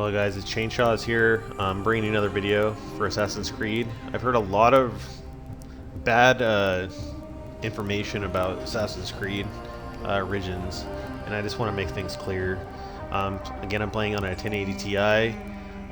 Hello guys, it's Chainshawz here. I'm bringing you another video for Assassin's Creed. I've heard a lot of bad information about Assassin's Creed Origins, and I just want to make things clear. Again, I'm playing on a 1080 Ti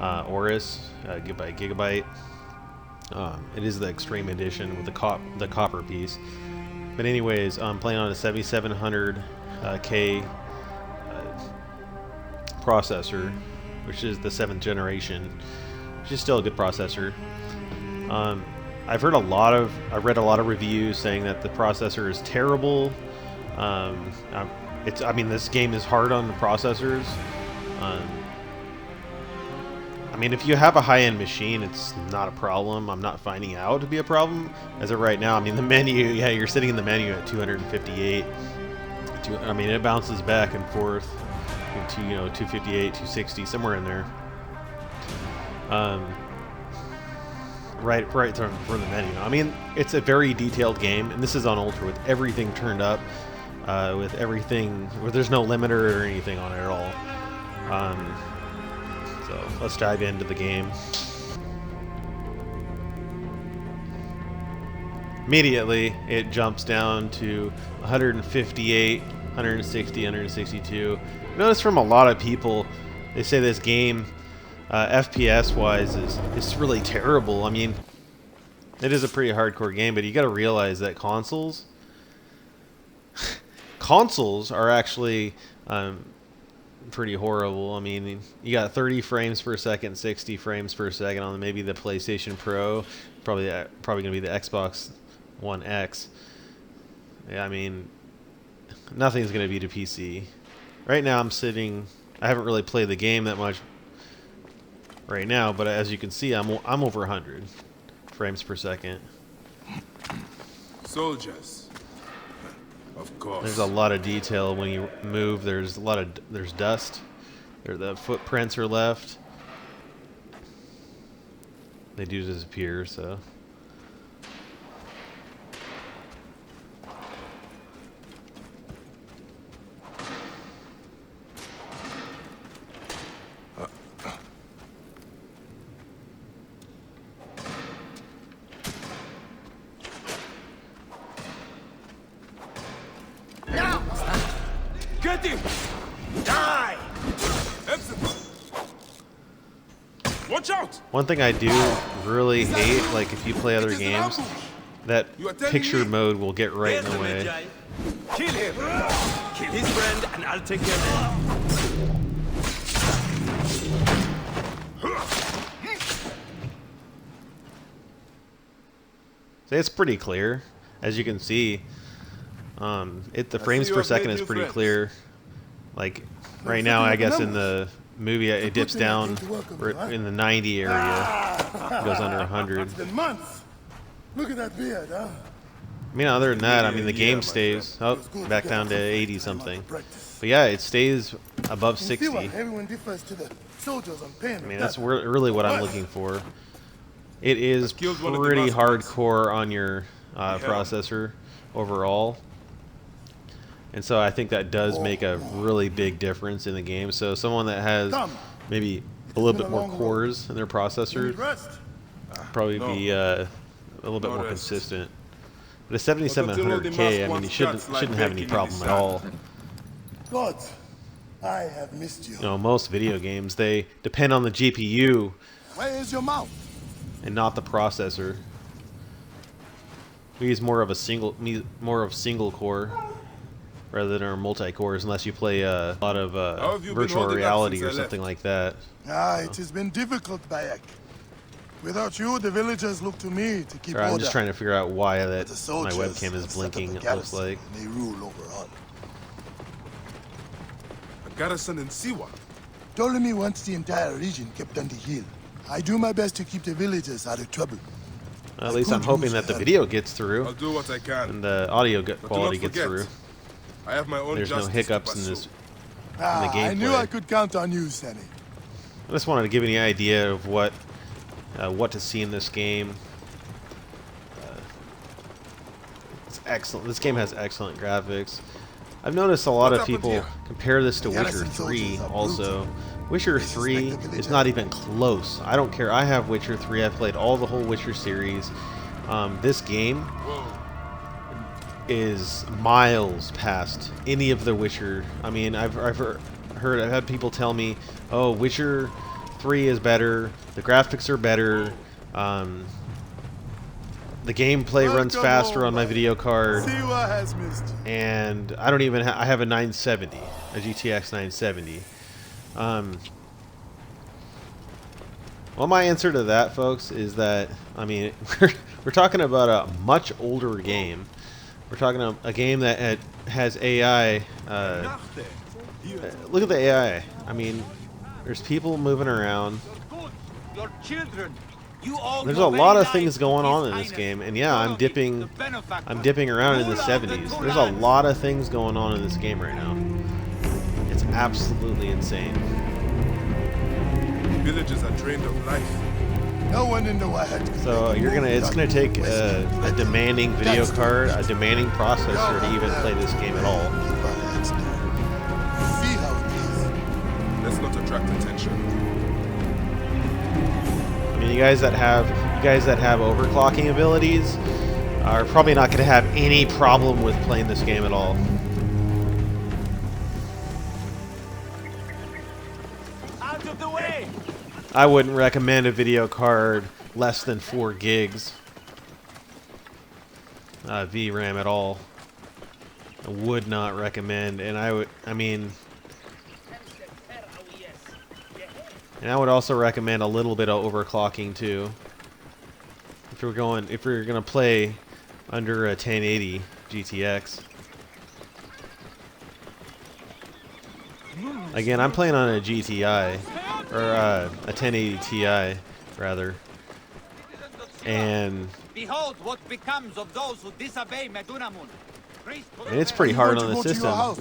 Aorus gigabyte. It is the Extreme Edition with the copper piece. But anyways, I'm playing on a 7700K processor, which is the 7th generation, which is still a good processor. I've read a lot of reviews saying that the processor is terrible. I mean, this game is hard on the processors. I mean, if you have a high-end machine, it's not a problem. I'm not finding out to be a problem as of right now. I mean, the menu, yeah, you're sitting in the menu at 258. I mean, it bounces back and forth to 258, 260, somewhere in there. Right from the menu. I mean, it's a very detailed game, and this is on Ultra with everything turned up, with everything where there's no limiter or anything on it at all. So let's dive into the game. Immediately, it jumps down to 158, 160, 162. Notice from a lot of people, they say this game, FPS-wise, is really terrible. I mean, it is a pretty hardcore game, but you got to realize that consoles are actually pretty horrible. I mean, you got 30 frames per second, 60 frames per second on maybe the PlayStation Pro, probably going to be the Xbox One X. Yeah, I mean, nothing's going to beat a PC. Right now I'm sitting, I haven't really played the game that much right now, but as you can see, I'm over 100 frames per second. Soldiers. Of course. There's a lot of detail when you move. There's dust. The footprints are left. They do disappear, so. Get him! Die! Watch out! One thing I do really hate, like if you play other games, that picture mode will get right in the way. Kill him! Kill his friend and I'll take care of So it's pretty clear, as you can see. The frames per second is pretty clear. Like right now, I guess in the movie it dips down in the 90 area. It goes under 100. Look at that beard, huh? I mean, other than that, I mean the game stays back down to 80 something. But yeah, it stays above 60. I mean, that's really what I'm looking for. It is pretty hardcore on your processor overall. And so I think that does make a really big difference in the game. So someone that has maybe a little bit more cores in their processor probably be a little bit more consistent. But a 7700K, I mean, you shouldn't have any problem at all. God, I have missed you. You know, most video games, they depend on the GPU Where is your mouth? and not the processor. We use more of single core rather than our multi-cores, unless you play a lot of virtual reality or something like that. It has been difficult, Bayek. Without you, the villagers look to me to keep order. I'm just trying to figure out why my soldiers webcam is have set up blinking, a it looks like. They rule over all. A garrison in Siwa. Ptolemy wants the entire region kept under heel. I do my best to keep the villagers out of trouble. At least I'm hoping that the video gets through I'll do what I can. and the audio quality do not gets forget, through. I have my own There's no justice hiccups to in pursue. the I knew gameplay. I could count on you, Sammy. I just wanted to give you an idea of what to see in this game. It's excellent. This game has excellent graphics. I've noticed a lot of people compare this to Witcher 3 also, Witcher They 3 suspect the is villager. not even close. I don't care. I have Witcher 3. I've played all the whole Witcher series. This game is miles past any of the Witcher. I mean, I've had people tell me, "Oh, Witcher 3 is better. The graphics are better. The gameplay runs Welcome faster home, on my buddy. video card." See what has missed you. And I don't even I have a 970, a GTX 970. Well, my answer to that, folks, is that, I mean, we're talking about a much older game. We're talking about a game that has AI. Look at the AI. I mean, there's people moving around. Your children. You owe There's your a lot very of things life going to on His in this Highness, game, and yeah, I'm monarchy, dipping the benefactor, around in the ruler of the 70s. two There's a lands. lot of things going on in this game right now. It's absolutely insane. Villages are drained of life. No one in the Wild. So it's gonna take a demanding video card, a demanding processor to even play this game at all. See how it Let's not attract attention. I mean, you guys that have overclocking abilities are probably not gonna have any problem with playing this game at all. Out of the way! I wouldn't recommend a video card less than 4 gigs VRAM at all. I would not recommend, and I would also recommend a little bit of overclocking too. If you're gonna play under a 1080 GTX. Again, I'm playing on a GTI, or a 1080 Ti, rather. And Behold what becomes of those who disobey Medunamun. it's pretty hard on the go to your system. house.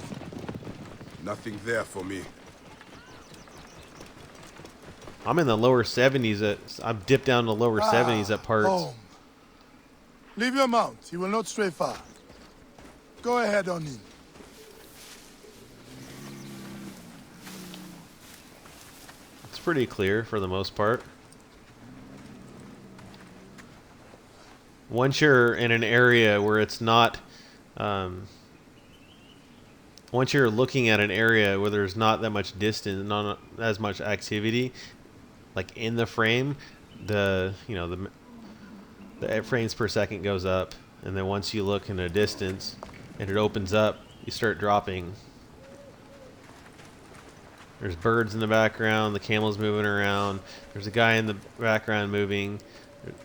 Nothing there for me. I'm in the lower 70s. I've dipped down to lower 70s at parts. Home. Leave your mount. He will not stray far. Go ahead on in. It's pretty clear for the most part. Once you're in an area where it's not, once you're looking at an area where there's not that much distance, not as much activity, like in the frame, the frames per second goes up, and then once you look in a distance and it opens up, you start dropping. There's birds in the background, the camel's moving around, there's a guy in the background moving, there's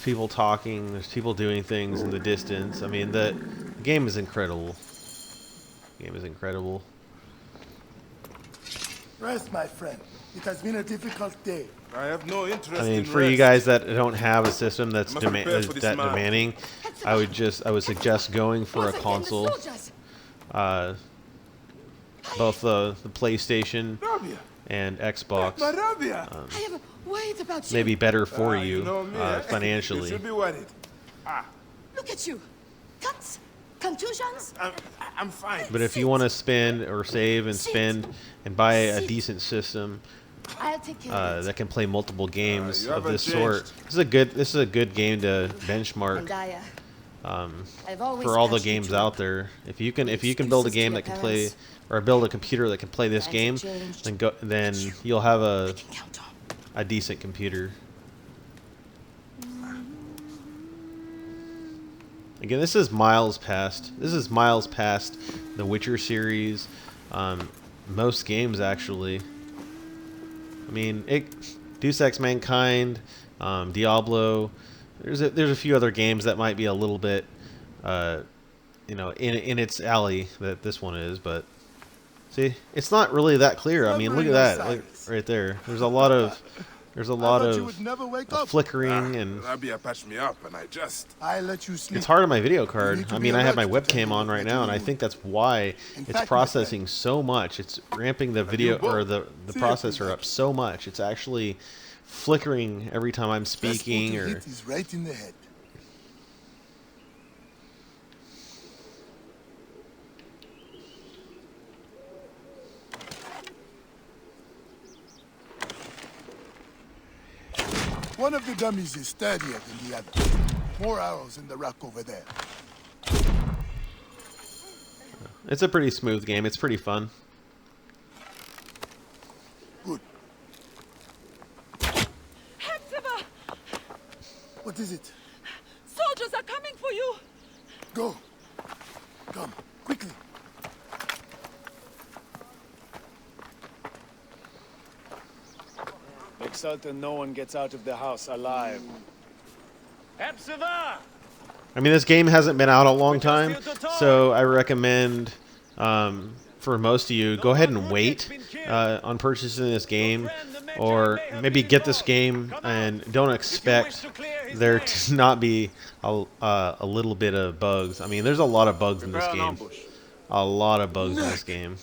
people talking, there's people doing things in the distance. I mean, the game is incredible. The game is incredible. Rest, my friend. It has been a difficult day. I have no interest I mean, in for rest. you guys that don't have a system that's I must prepare for this man. demanding, I would suggest going for a console. Both the PlayStation Rabia. and Xbox My Rabia. I have worried about you. may be better for you You know me, eh? You financially. should be worried. Look at you. Cuts, contusions. I'm fine. But if you want to spend or save and spend and buy a decent system I'll take care of it. that can play multiple games you of haven't this sort, changed. this is a good game to benchmark And I've always for all the asked you games to out there. If you can build a game that can play, or build a computer that can play this game, then you'll have a count on. decent computer. Again, this is miles past the Witcher series. Most games, actually. I mean, Deus Ex Mankind, Diablo. There's a few other games that might be a little bit, in its alley that this one is, but see, it's not really that clear. I mean, look at that, like, right there. There's a lot of You would never wake up. flickering, and Rabia patched me up, and I let you sleep. it's hard on my video You card. need to I be mean, I have my alert to webcam on right now, and I think that's why it's fact, processing so much. It's ramping the video or the See, processor up so much. It's actually flickering every time I'm Best food speaking, to or hit is right in the head. One of the dummies is sturdier than the other. More arrows in the ruck over there. It's a pretty smooth game. It's pretty fun. Good. Hepzibah! What is it? Soldiers are coming for you! Go. Come, quickly. Make certain no one gets out of the house alive. Hepzibah! I mean, this game hasn't been out a long time, so I recommend, for most of you, go ahead and wait on purchasing this game, or maybe get this game and don't expect there to not be a little bit of bugs. I mean, there's a lot of bugs in this game. A lot of bugs in this game.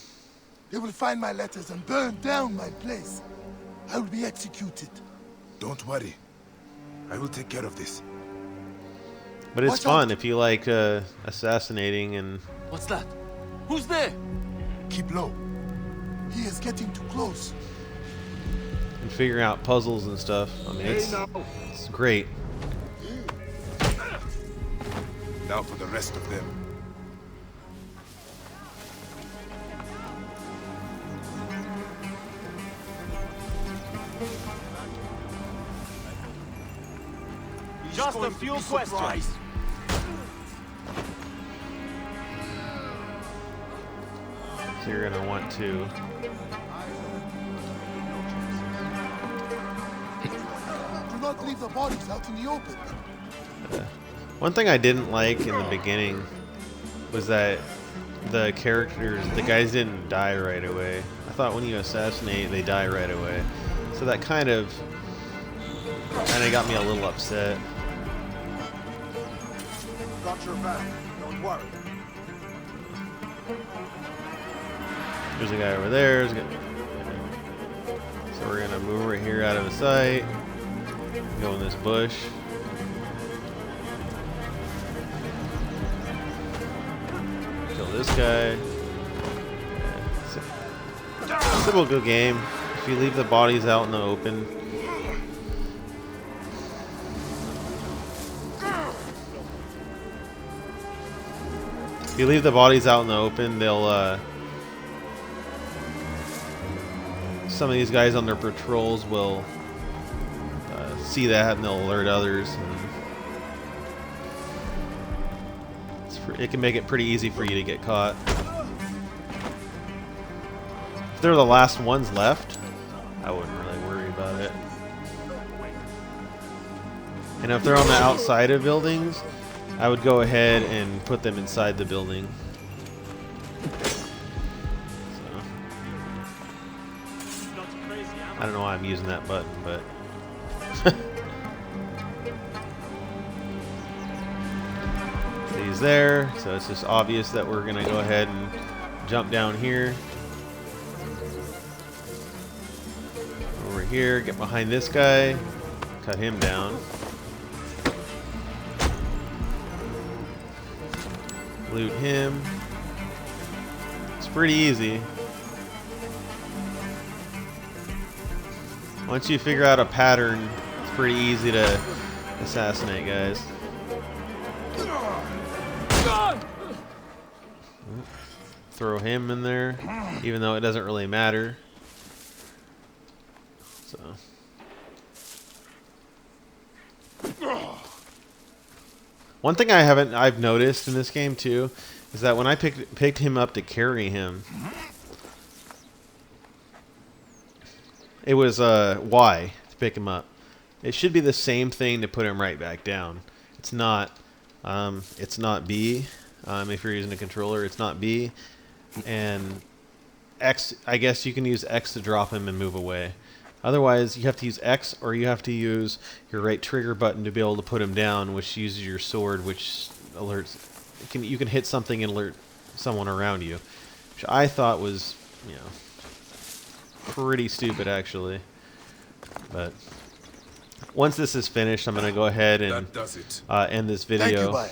They will find my letters and burn down my place. I will be executed. Don't worry. I will take care of this. But it's Watch fun out. if you like assassinating and What's that? Who's there? Keep low. He is getting too close. figuring out puzzles and stuff. I mean, it's great. Now for the rest of them. Just a few questions. So you're gonna want to Do not leave the bodies out in the open. one thing I didn't like in the beginning was that the characters, the guys didn't die right away. I thought when you assassinate, they die right away. So that kind of got me a little upset. Got your back. Don't worry. There's a guy over there. So we're gonna move right here out of the sight. Go in this bush. Kill this guy. Typical game. If you leave the bodies out in the open. If you leave the bodies out in the open, they'll some of these guys on their patrols will see that and they'll alert others. And it can make it pretty easy for you to get caught. If they're the last ones left, I wouldn't really worry about it. And if they're on the outside of buildings, I would go ahead and put them inside the building. I don't know why I'm using that button, but he's there, so it's just obvious that we're gonna go ahead and jump down here. Over here, get behind this guy, cut him down. Loot him. It's pretty easy. Once you figure out a pattern, it's pretty easy to assassinate guys. Throw him in there, even though it doesn't really matter. So. One thing I've noticed in this game too is that when I picked him up to carry him, it was Y to pick him up. It should be the same thing to put him right back down. It's not. It's not B. If you're using a controller, it's not B. And X. I guess you can use X to drop him and move away. Otherwise, you have to use X, or you have to use your right trigger button to be able to put him down, which uses your sword, which alerts. You can hit something and alert someone around you, which I thought was, pretty stupid actually. But once this is finished, I'm gonna go ahead and That does it. end this Thank you, video. bye.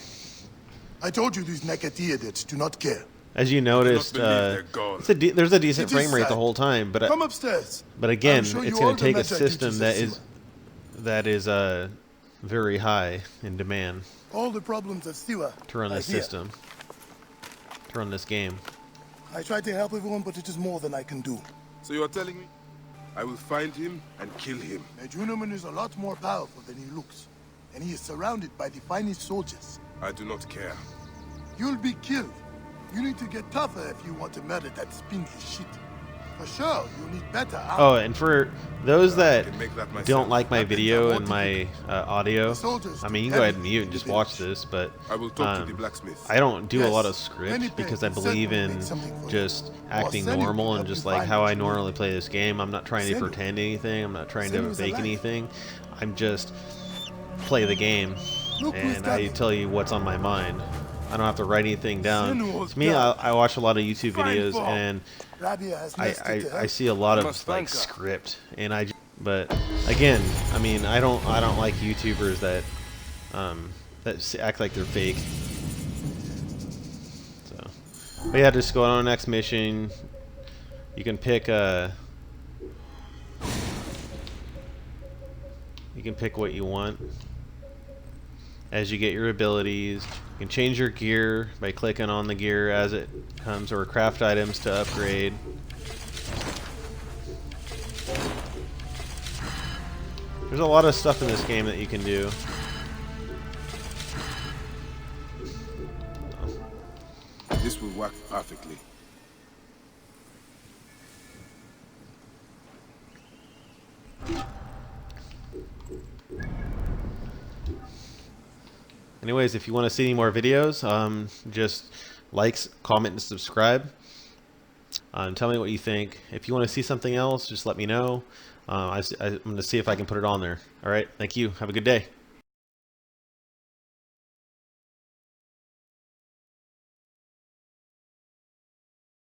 I told you these Nakatiyadids do not care. As you noticed, believe they're gone. there's a decent It is frame rate the sad. whole time, but Come upstairs. again, I'm sure it's you going all to take a the magic system teachers that have is seen that is very high in demand All the problems of Siwa to run are this here. system, to run this game. I try to help everyone, but it is more than I can do. So you are telling me I will find him and kill him? Mejunaman is a lot more powerful than he looks, and he is surrounded by the finest soldiers. I do not care. You'll be killed. You need to get tougher if you want to murder that spindly shit. For sure, you need better armor. Oh, and for those that can make that myself. don't like my That means video I and want my audio, The soldiers I mean, you do can go ahead and everything mute in and the just watch village. this, but I will talk to the blacksmith. I don't do a lot of Yes, script Pennypack because I can believe certainly in make something for you. just Or acting Sennu can normal and help just you like find how what I you need. normally play this game. I'm not trying to Sennu. pretend anything. I'm not trying to Sennu's fake alive. anything. I'm just play the game, Look who's and I coming. tell you what's on my mind. I don't have to write anything down. Sennu's To me, got I watch a lot of YouTube Fine videos, ball. and Rabia has I nested to help. see a lot of must like thank her. script, and but again, I mean, I don't like YouTubers that act like they're fake. So, but yeah, just go on the next mission. You can pick what you want as you get your abilities. You can change your gear by clicking on the gear as it comes, or craft items to upgrade. There's a lot of stuff in this game that you can do. This will work perfectly. Anyways, if you want to see any more videos, just likes, comment, and subscribe. Tell me what you think. If you want to see something else, just let me know. I'm going to see if I can put it on there. All right. Thank you. Have a good day.